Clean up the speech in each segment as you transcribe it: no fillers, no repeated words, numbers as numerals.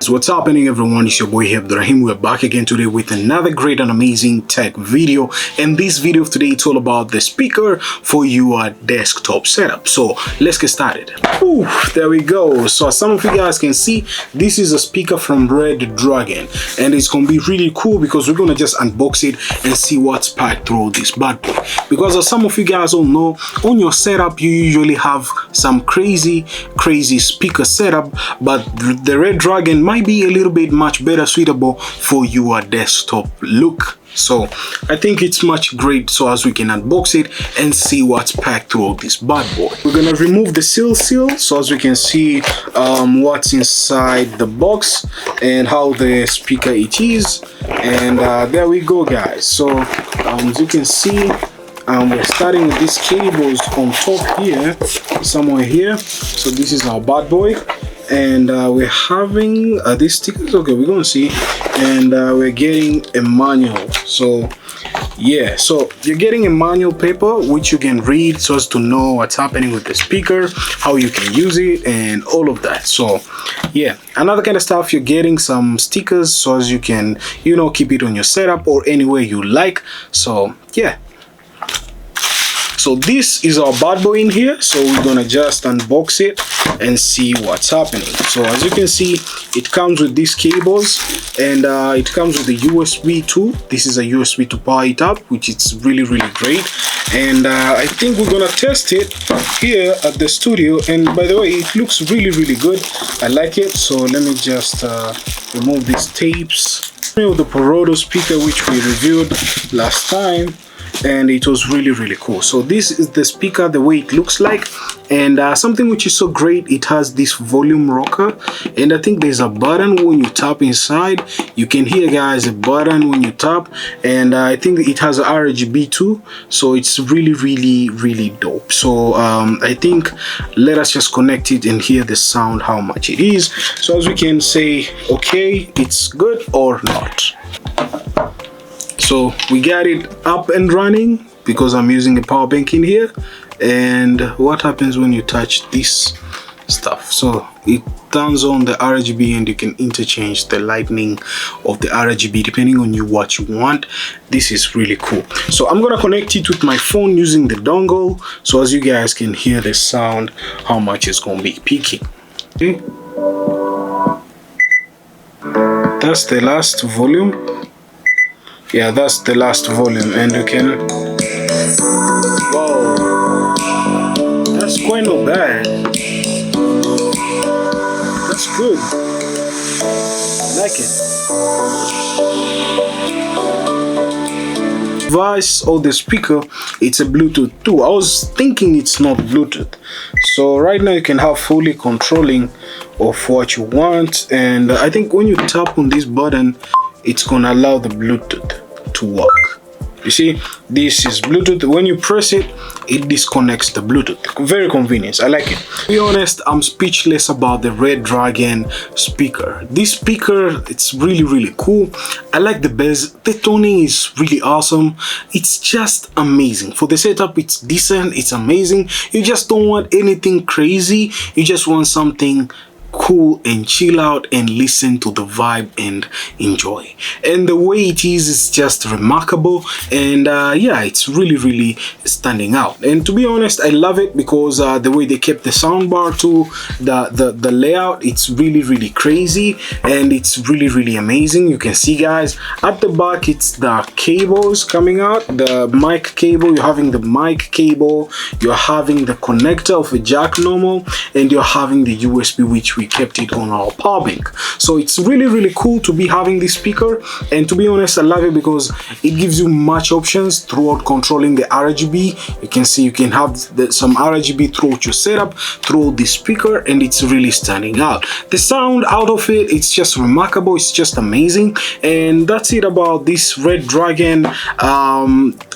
So what's happening, everyone? It's your boy here, Abdurrahim. We're back again today with another great and amazing tech video. And this video of today, it's all about the speaker for your desktop setup. So let's get started. Ooh, there we go. So as some of you guys can see, this is a speaker from Red Dragon, and it's gonna be really cool because we're gonna just unbox it and see what's packed through this bad boy. Because as some of you guys all know, on your setup you usually have some crazy speaker setup, but the Red Dragon might be a little bit much better suitable for your desktop look. So I think it's much great, so as we can unbox it and see what's packed through this bad boy. We're gonna remove the seal so as we can see what's inside the box and how the speaker it is. And there we go, guys. So as you can see, we're starting with these cables on top here, somewhere here. So this is our bad boy, and we're having these stickers. Okay, we're gonna see, and we're getting a manual. So yeah, so you're getting a manual paper which you can read so as to know what's happening with the speaker, how you can use it, and all of that. So yeah, another kind of stuff, you're getting some stickers so as you can, you know, keep it on your setup or anywhere you like. So yeah, so this is our bad boy in here. So we're gonna just unbox it and see what's happening. So as you can see, it comes with these cables, and it comes with the USB 2. This is a USB to power it up, which is really great. And I think we're gonna test it here at the studio. And by the way, it looks really good. I like it. So let me just remove these tapes. The Poroto speaker which we reviewed last time, and it was really cool. So this is the speaker, the way it looks like. And something which is so great, it has this volume rocker, and I think there's a button when you tap inside. You can hear, guys, a button when you tap, and I think it has a RGB too. So it's really dope. So I think let us just connect it and hear the sound, how much it is, so as we can say okay, it's good or not. So we got it up and running because I'm using a power bank in here. And what happens when you touch this stuff? So it turns on the RGB, and you can interchange the lightning of the RGB depending on what you want. This is really cool. So I'm gonna connect it with my phone using the dongle, so as you guys can hear the sound, how much it's gonna be peaking. Okay, that's the last volume. Yeah, that's the last volume, and you can, wow, that's quite not bad. That's good. I like it. Device or the speaker, it's a Bluetooth too. I was thinking it's not Bluetooth. So right now you can have fully controlling of what you want, and I think when you tap on this button, it's gonna allow the Bluetooth to work. You see, this is Bluetooth. When you press it, it disconnects the Bluetooth. Very convenient. I like it. To be honest, I'm speechless about the Red Dragon speaker. This speaker, it's really cool. I like the bass. The toning is really awesome. It's just amazing. For the setup, it's decent. It's amazing. You just don't want anything crazy. You just want something cool and chill out and listen to the vibe and enjoy. And the way it is just remarkable, and yeah, it's really standing out. And to be honest, I love it because the way they kept the soundbar too, the layout, it's really crazy, and it's really amazing. You can see, guys, at the back, it's the cables coming out, the mic cable. You're having the mic cable, you're having the connector of a jack normal, and you're having the USB, which we kept it on our power bank. So it's really cool to be having this speaker, and to be honest, I love it because it gives you much options throughout controlling the RGB. You can see you can have some RGB throughout your setup, through the speaker, and it's really standing out. The sound out of it, it's just remarkable. It's just amazing. And that's it about this Red Dragon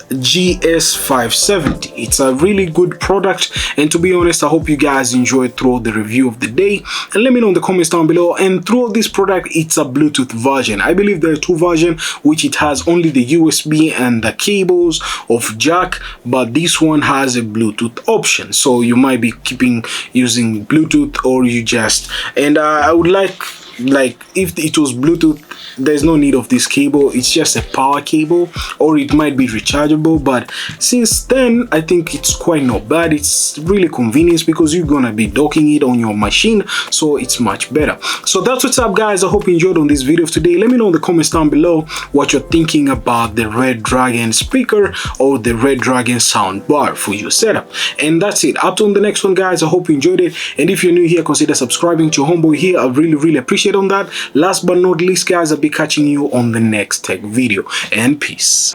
GS570. It's a really good product, and to be honest, I hope you guys enjoyed throughout the review of the day, and let me know in the comments down below. And throughout this product, it's a Bluetooth version. I believe there are two versions, which it has only the USB and the cables of jack, but this one has a Bluetooth option, so you might be keeping using Bluetooth, or you just, and I would like like if it was Bluetooth, there's no need of this cable. It's just a power cable, or it might be rechargeable. But since then, I think it's quite not bad. It's really convenient because you're gonna be docking it on your machine, so it's much better. So that's what's up, guys. I hope you enjoyed on this video of today. Let me know in the comments down below what you're thinking about the Red Dragon speaker or the Red Dragon soundbar for your setup. And that's it. Up to the next one, guys. I hope you enjoyed it, and if you're new here, consider subscribing to your homeboy here. I really appreciate on that. Last but not least, guys, I'll be catching you on the next tech video, and peace.